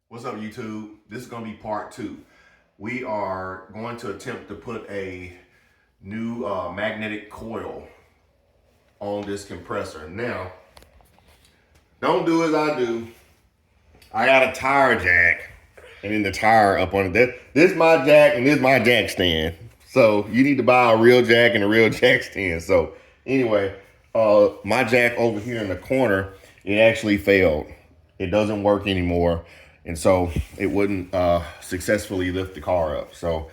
What's up, YouTube? This is going to be part two. We are going to attempt to put a new magnetic coil on this compressor. Now, don't do as I do. I got a tire jack and then the tire up on it. This is my jack and this is my jack stand. So you need to buy a real jack and a real jack stand. So anyway, my jack over here in the corner, it actually failed. It doesn't work anymore. And so it wouldn't successfully lift the car up. So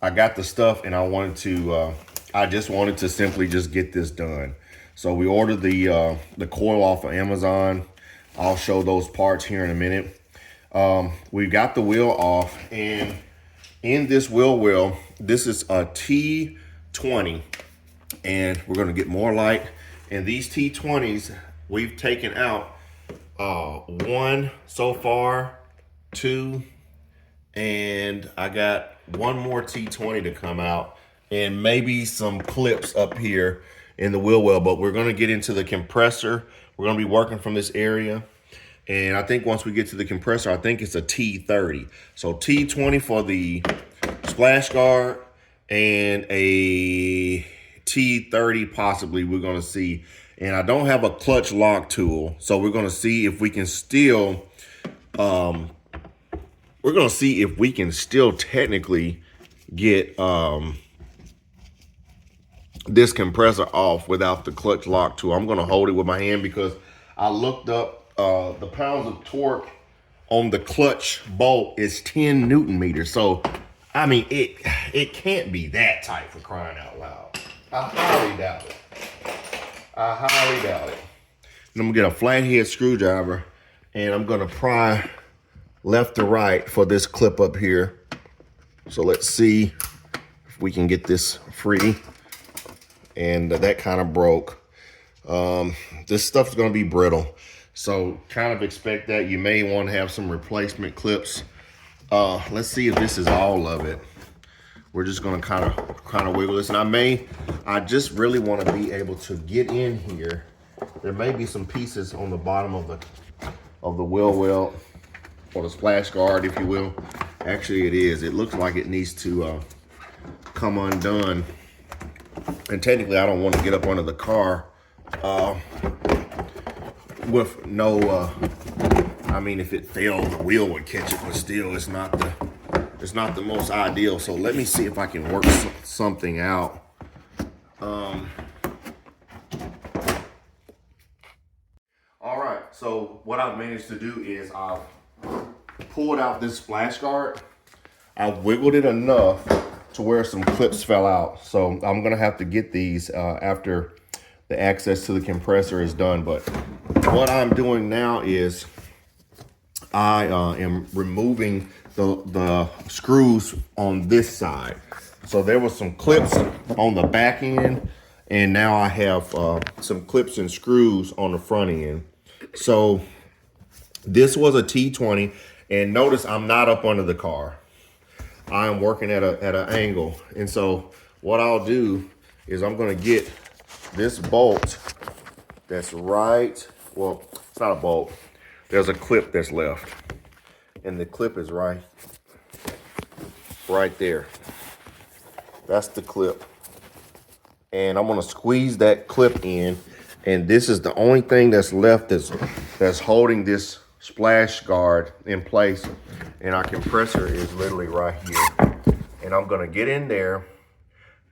I got the stuff and I just wanted to simply just get this done. So we ordered the coil off of Amazon. I'll show those parts here in a minute. We got the wheel off, and in this wheel well, this is a T20, and we're gonna get more light. And these T20s, we've taken out one so far, two, and I got one more T20 to come out, and maybe some clips up here in the wheel well. But we're gonna get into the compressor. We're gonna be working from this area. And I think once we get to the compressor, I think it's a T30. So T20 for the splash guard and a T30 possibly we're gonna see. And I don't have a clutch lock tool, so we're gonna see if we can still, technically get this compressor off without the clutch lock tool. I'm gonna hold it with my hand because I looked up the pounds of torque on the clutch bolt is 10 Newton meters. So, I mean, it can't be that tight, for crying out loud. I highly doubt it. I highly doubt it. And I'm gonna get a flathead screwdriver and I'm gonna pry left to right for this clip up here. So let's see if we can get this free. And that kind of broke. This stuff's gonna be brittle. So kind of expect that. You may want to have some replacement clips. Let's see if this is all of it. We're just gonna kind of wiggle this. And I just really want to be able to get in here. There may be some pieces on the bottom of the wheel well, or the splash guard, if you will. Actually, it is. It looks like it needs to come undone. And technically, I don't want to get up under the car with no, I mean, if it failed, the wheel would catch it, but still, it's not the most ideal. So let me see if I can work something out. All right, so what I've managed to do is I've pulled out this splash guard. I've wiggled it enough to where some clips fell out. So I'm gonna have to get these after the access to the compressor is done. But what I'm doing now is I am removing the screws on this side. So there was some clips on the back end, and now I have some clips and screws on the front end. So this was a T20, and notice I'm not up under the car. I am working at an angle. And so what I'll do is I'm gonna get this bolt that's right, well, it's not a bolt. There's a clip that's left. And the clip is right there. That's the clip. And I'm gonna squeeze that clip in. And this is the only thing that's left that's holding this splash guard in place. And our compressor is literally right here. And I'm gonna get in there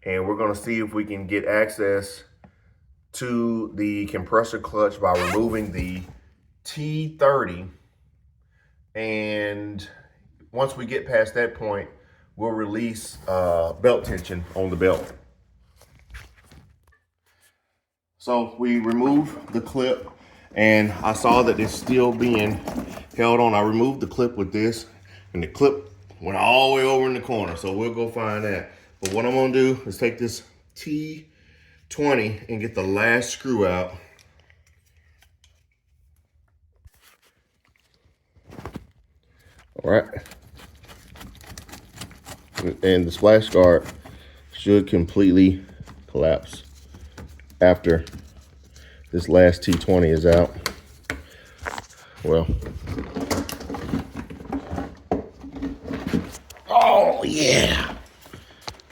and we're gonna see if we can get access to the compressor clutch by removing the T30. And once we get past that point, we'll release belt tension on the belt. So we remove the clip, and I saw that it's still being held on. I removed the clip with this, and the clip went all the way over in the corner. So we'll go find that. But what I'm gonna do is take this T20 and get the last screw out. All right. And the splash guard should completely collapse after this last T20 is out. Well, yeah.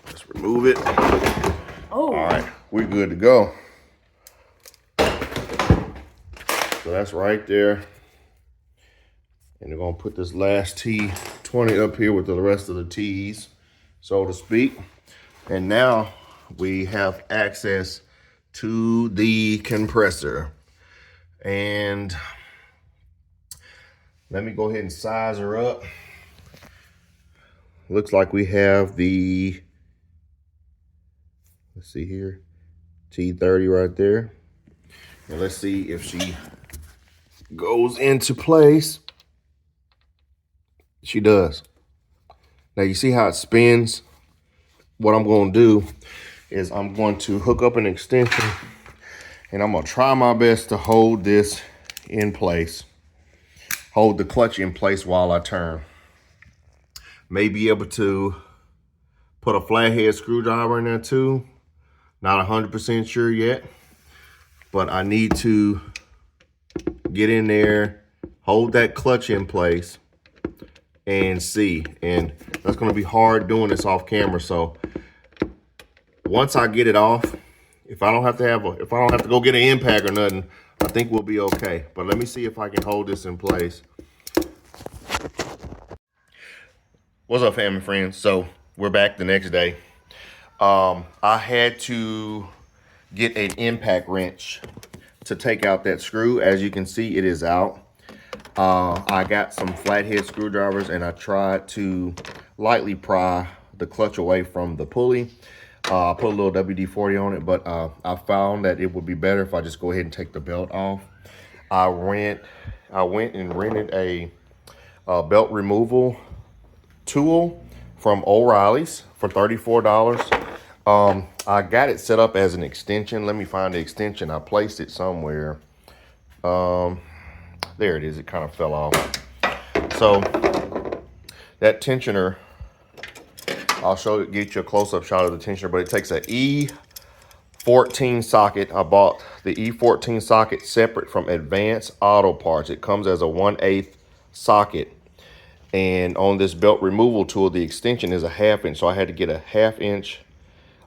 Let's remove it. Oh. All right, we're good to go. So that's right there. And they're gonna put this last T20 up here with the rest of the T's, so to speak. And now we have access to the compressor. And let me go ahead and size her up. Looks like we have the, let's see here, T30 right there. And let's see if she goes into place. She does. Now you see how it spins? What I'm gonna do is I'm going to hook up an extension and I'm gonna try my best to hold this in place. Hold the clutch in place while I turn. May be able to put a flathead screwdriver in there too. Not 100% sure yet, but I need to get in there, hold that clutch in place and see. And that's gonna be hard doing this off camera. So once I get it off, if I don't have to go get an impact or nothing, I think we'll be okay. But let me see if I can hold this in place. What's up, family friends? So we're back the next day. I had to get an impact wrench to take out that screw. As you can see, it is out. I got some flathead screwdrivers and I tried to lightly pry the clutch away from the pulley. I put a little WD-40 on it, but I found that it would be better if I just go ahead and take the belt off. I went and rented a belt removal tool from O'Reilly's for $34. I got it set up as an extension. Let me find the extension. I placed it somewhere. There it is. It kind of fell off. So that tensioner, I'll get you a close-up shot of the tensioner, but it takes an E14 socket. I bought the E14 socket separate from Advanced Auto Parts. It comes as a 1/8 socket. And on this belt removal tool, the extension is a 1/2 inch. So I had to get a 1/2 inch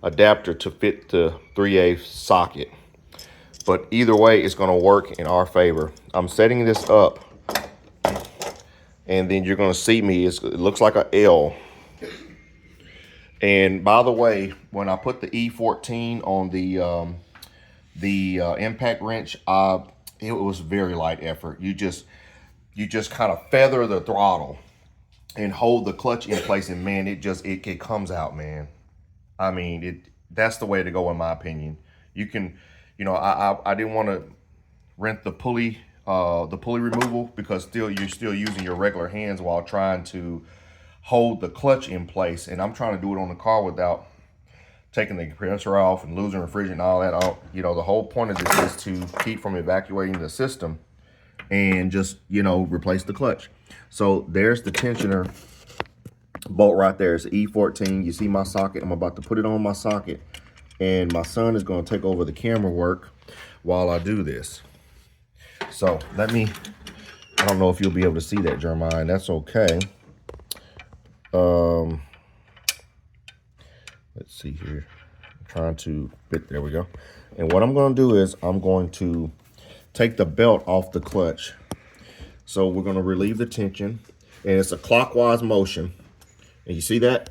adapter to fit the 3/8 socket. But either way, it's gonna work in our favor. I'm setting this up and then you're gonna see me, it looks like a L. And by the way, when I put the E14 on the impact wrench, it was very light effort. You just kind of feather the throttle and hold the clutch in place, and man, it comes out, man. I mean, that's the way to go in my opinion. You can, I didn't want to rent the pulley removal because you're still using your regular hands while trying to hold the clutch in place. And I'm trying to do it on the car without taking the compressor off and losing refrigerant and all that. The whole point of this is to keep from evacuating the system and just, replace the clutch. So there's the tensioner bolt right there. It's E14. You see my socket. I'm about to put it on my socket. And my son is going to take over the camera work while I do this. So I don't know if you'll be able to see that, Jeremiah. That's okay. Let's see here. I'm trying to fit, there we go. And what I'm going to do is I'm going to take the belt off the clutch. So we're going to relieve the tension, and it's a clockwise motion. And you see that?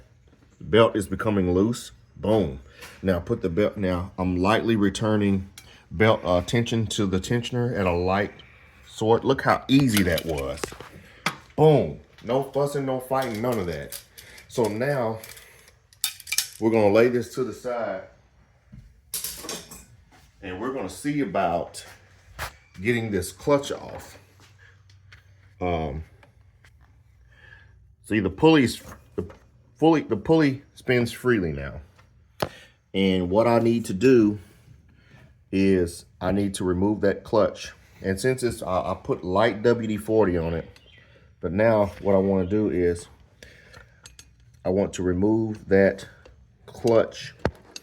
The belt is becoming loose. Boom. Now put the belt, now I'm lightly returning belt tension to the tensioner at a light sort. Look how easy that was. Boom. No fussing, no fighting, none of that. So now we're going to lay this to the side and we're going to see about getting this clutch off. See, the pulley spins freely now. And what I need to do is I need to remove that clutch. And since it's, I put light WD-40 on it, but now what I want to do is I want to remove that clutch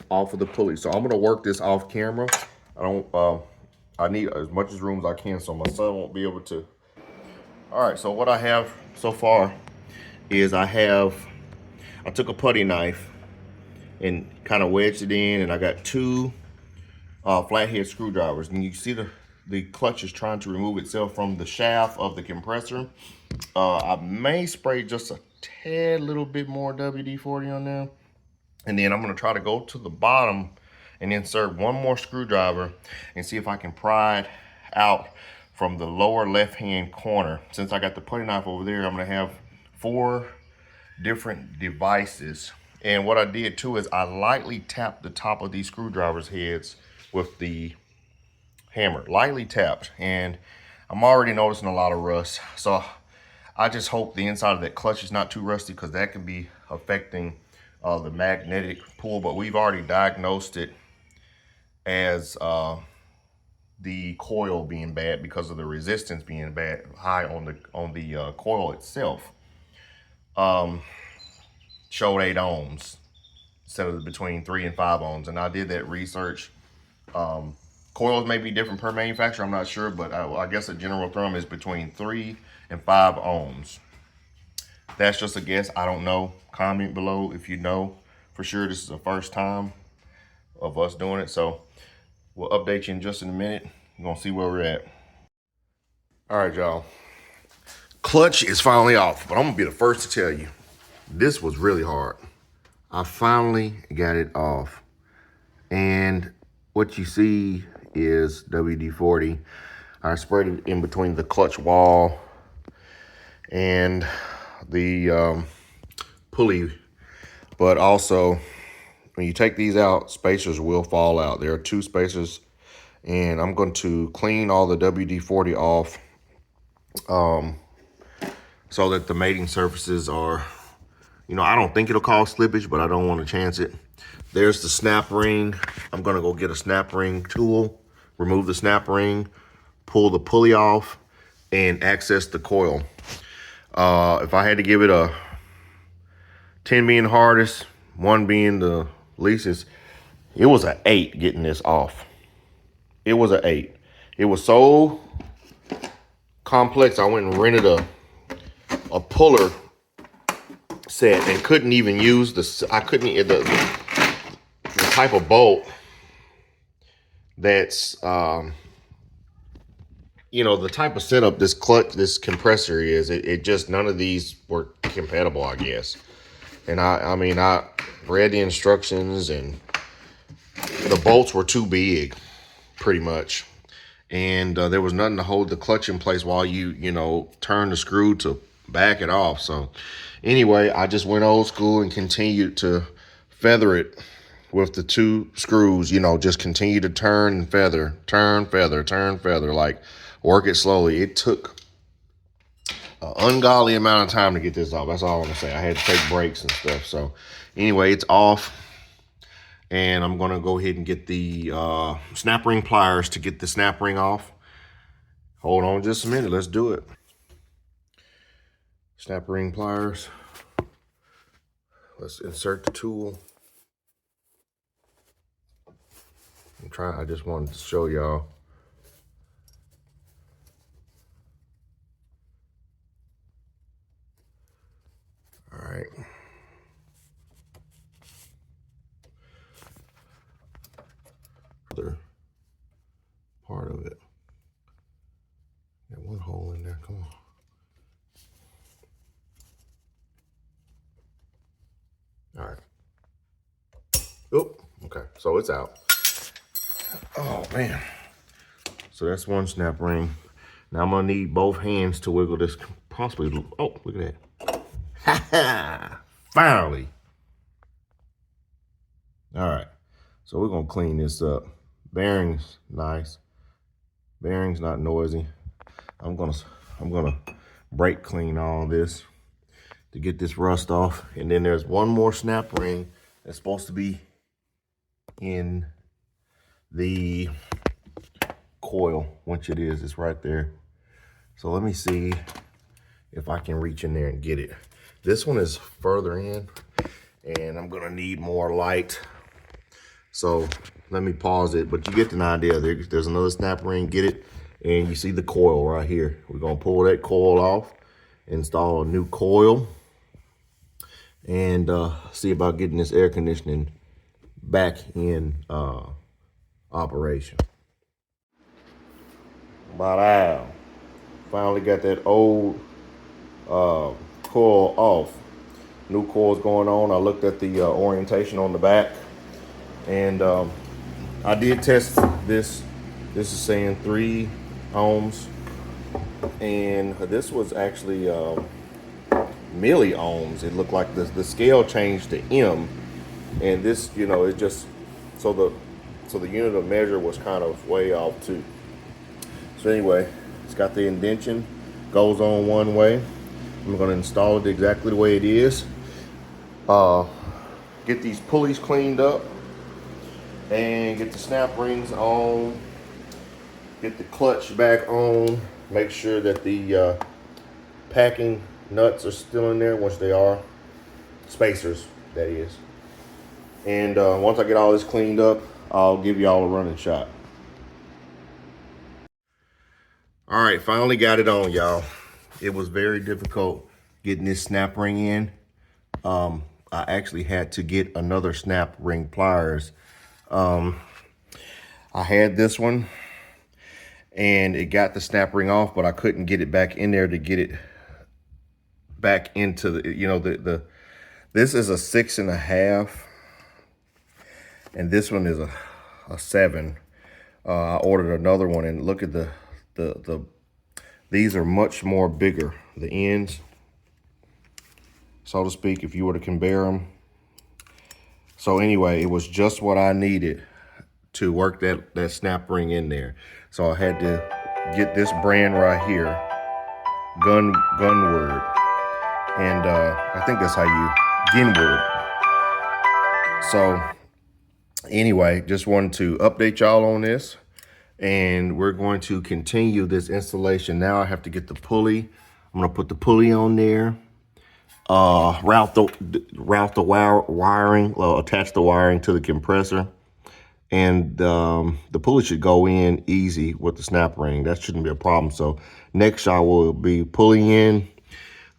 off of the pulley. So I'm going to work this off camera. I need as much as room as I can so my son won't be able to. All right, so what I have so far is I I took a putty knife and kind of wedged it in, and I got two flathead screwdrivers. And you see the clutch is trying to remove itself from the shaft of the compressor. I may spray just a tad little bit more WD-40 on there. And then I'm gonna try to go to the bottom and insert one more screwdriver and see if I can pry it out from the lower left-hand corner. Since I got the putty knife over there, I'm gonna have 4 different devices. And what I did too is I lightly tapped the top of these screwdrivers heads with the hammer, lightly tapped, and I'm already noticing a lot of rust. So I just hope the inside of that clutch is not too rusty, because that can be affecting the magnetic pull. But we've already diagnosed it as the coil being bad because of the resistance being bad, high on the coil itself. Showed 8 ohms instead of between 3 and 5 ohms, and I did that research. Coils may be different per manufacturer, I'm not sure, but I guess a general thumb is between 3 and 5 ohms. That's just a guess, I don't know. Comment below if you know for sure. This is the first time of us doing it, so we'll update you in just in a minute. We're gonna see where we're at. All right, y'all. Clutch is finally off, but I'm gonna be the first to tell you, this was really hard. I finally got it off. And what you see is WD-40. I sprayed it in between the clutch wall and the pulley. But also, when you take these out, spacers will fall out. There are 2 spacers, and I'm going to clean all the WD-40 off so that the mating surfaces are, you know, I don't think it'll cause slippage, but I don't want to chance it. There's the snap ring. I'm gonna go get a snap ring tool, remove the snap ring, pull the pulley off, and access the coil. If I had to give it a 10 being the hardest, 1 being the least, it was an 8 getting this off. It was an 8. It was so complex, I went and rented a puller set and couldn't even use the type of bolt that's you know, the type of setup this compressor is, it just, none of these were compatible, I guess. And I mean I read the instructions, and the bolts were too big pretty much, and there was nothing to hold the clutch in place while you know, turn the screw to back it off. So anyway, I just went old school and continued to feather it with the 2 screws. You know, just continue to turn and feather, turn, feather, turn, feather, like work it slowly. It took an ungodly amount of time to get this off. That's all I'm gonna say. I had to take breaks and stuff. So anyway, it's off, and I'm gonna go ahead and get the snap ring pliers to get the snap ring off. Hold on just a minute, let's do it. Snap ring pliers. Let's insert the tool. I just wanted to show y'all. All right. Other part of it. Got 1 hole in there, come on. All right. Oh, okay, so it's out. Oh man. So that's 1 snap ring. Now I'm gonna need both hands to wiggle this, possibly. Oh, look at that. Ha ha! Finally. All right. So we're gonna clean this up. Bearings, nice. Bearings not noisy. I'm gonna brake clean all this to get this rust off. And then there's 1 more snap ring that's supposed to be in the coil, which it is. It's right there. So let me see if I can reach in there and get it. This one is further in, and I'm gonna need more light. So let me pause it, but you get an idea. There's another snap ring, get it, and you see the coil right here. We're gonna pull that coil off, install a new coil, and see about getting this air conditioning back in operation. Wow. Finally got that old coil off. New coils going on. I looked at the orientation on the back, and I did test this. This is saying 3 ohms, and this was actually milli ohms. It looked like the scale changed to M, and this, you know, it just so the unit of measure was kind of way off too. So anyway, it's got the indentation, goes on one way. I'm going to install it exactly the way it is. Get these pulleys cleaned up and get the snap rings on. Get the clutch back on. Make sure that the packing nuts are still in there, which they are. Spacers, that is. And once I get all this cleaned up, I'll give you all a running shot. All right, finally got it on, y'all. It was very difficult getting this snap ring in. I actually had to get another snap ring pliers. I had this one and it got the snap ring off, but I couldn't get it back in there to get it back into the, you know, this is a 6.5 and this one is a 7. I ordered another one, and look at these are much more bigger, the ends, so to speak, if you were to compare them. So anyway, it was just what I needed to work that snap ring in there. So I had to get this brand right here, Gunward, and I think that's how you, Ginwood. So anyway, just wanted to update y'all on this, and we're going to continue this installation. Now I have to get the pulley. I'm gonna put the pulley on there, route the wiring, attach the wiring to the compressor, and the pulley should go in easy with the snap ring. That shouldn't be a problem. So next shot will be pulling in,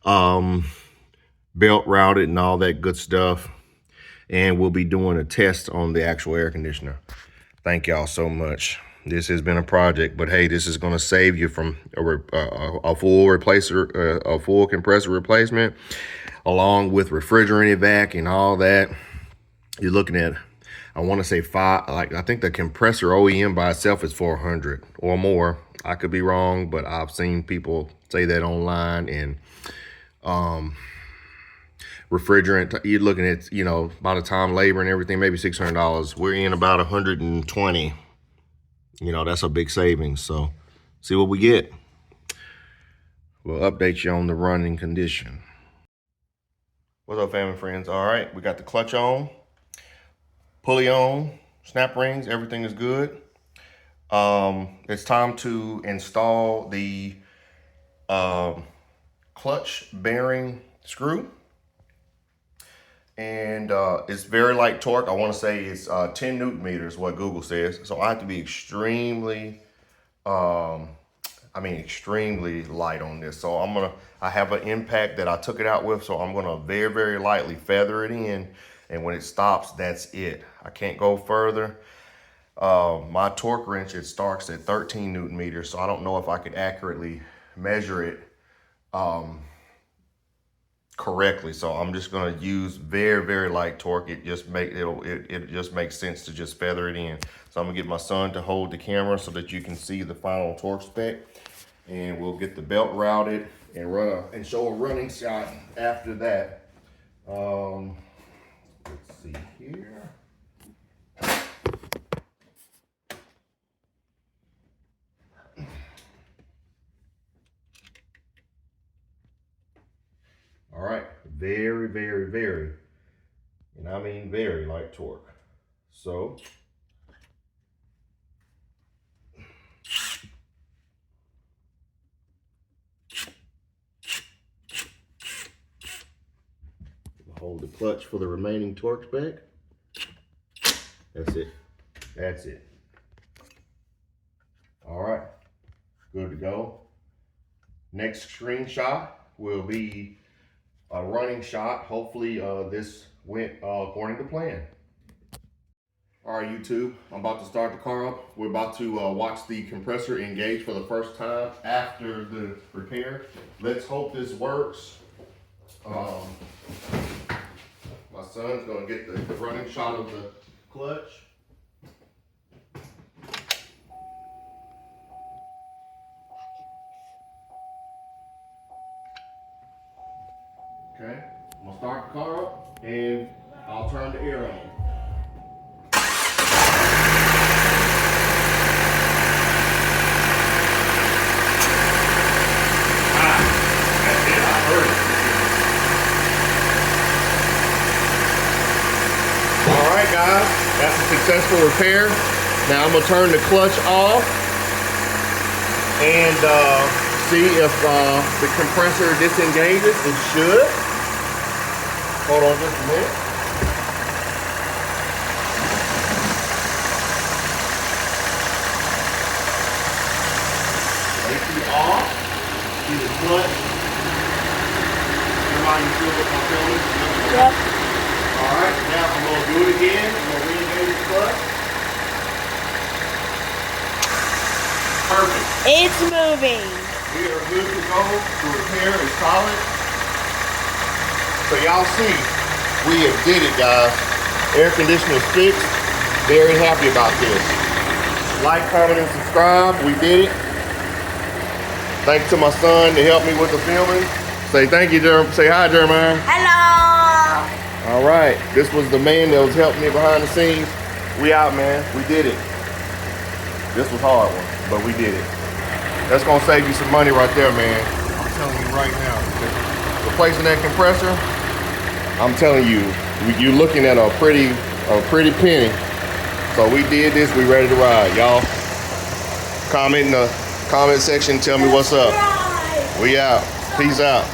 belt routed and all that good stuff, and we'll be doing a test on the actual air conditioner. Thank y'all so much. This has been a project, but hey, this is going to save you from a full compressor replacement, along with refrigerant evac and all that. You're looking at, I want to say I think the compressor OEM by itself is $400 or more. I could be wrong, but I've seen people say that online. And refrigerant, you're looking at, you know, by the time labor and everything, maybe $600. We're in about 120. You know, that's a big savings. So see what we get. We'll update you on the running condition. What's up, family friends? All right, we got the clutch on, pulley on, snap rings, everything is good. It's time to install the clutch bearing screw. And it's very light torque. I want to say it's 10 Newton meters, what Google says. So I have to be extremely, extremely light on this. So I have an impact that I took it out with. So I'm gonna very, very lightly feather it in. And when it stops, that's it. I can't go further. My torque wrench, it starts at 13 Newton meters. So I don't know if I could accurately measure it correctly. So I'm just going to use very, very light torque. It just makes sense to just feather it in. So I'm gonna get my son to hold the camera so that you can see the final torque spec, and we'll get the belt routed and show a running shot after that. Let's see here. All right, very, very, very, and I mean very light torque. So hold the clutch for the remaining torque spec. That's it. That's it. All right, good to go. Next screenshot will be a running shot. Hopefully this went according to plan. All right, YouTube, I'm about to start the car up. We're about to watch the compressor engage for the first time after the repair. Let's hope this works. My son's gonna get the running shot of the clutch. Okay, I'm gonna start the car up and I'll turn the air on. Alright guys, that's a successful repair. Now I'm going to turn the clutch off and see if the compressor disengages. It should. Hold on just a minute. AC off. See the clutch. Everybody feel what I'm feeling? Yep. Alright, now I'm going to do it again. I'm going to re-engage the clutch. Perfect. It's moving. We are good to go. The repair is solid. So y'all see, we have did it, guys. Air conditioner is fixed. Very happy about this. Like, comment, and subscribe. We did it. Thanks to my son to help me with the filming. Say thank you, say hi, Jeremiah. Hello. All right, this was the man that was helping me behind the scenes. We out, man. We did it. This was a hard one, but we did it. That's gonna save you some money right there, man. I'm telling you right now. Replacing that compressor, I'm telling you, you're looking at a pretty penny. So we did this. We ready to ride, y'all. Comment in the comment section. Tell me what's up. We out. Peace out.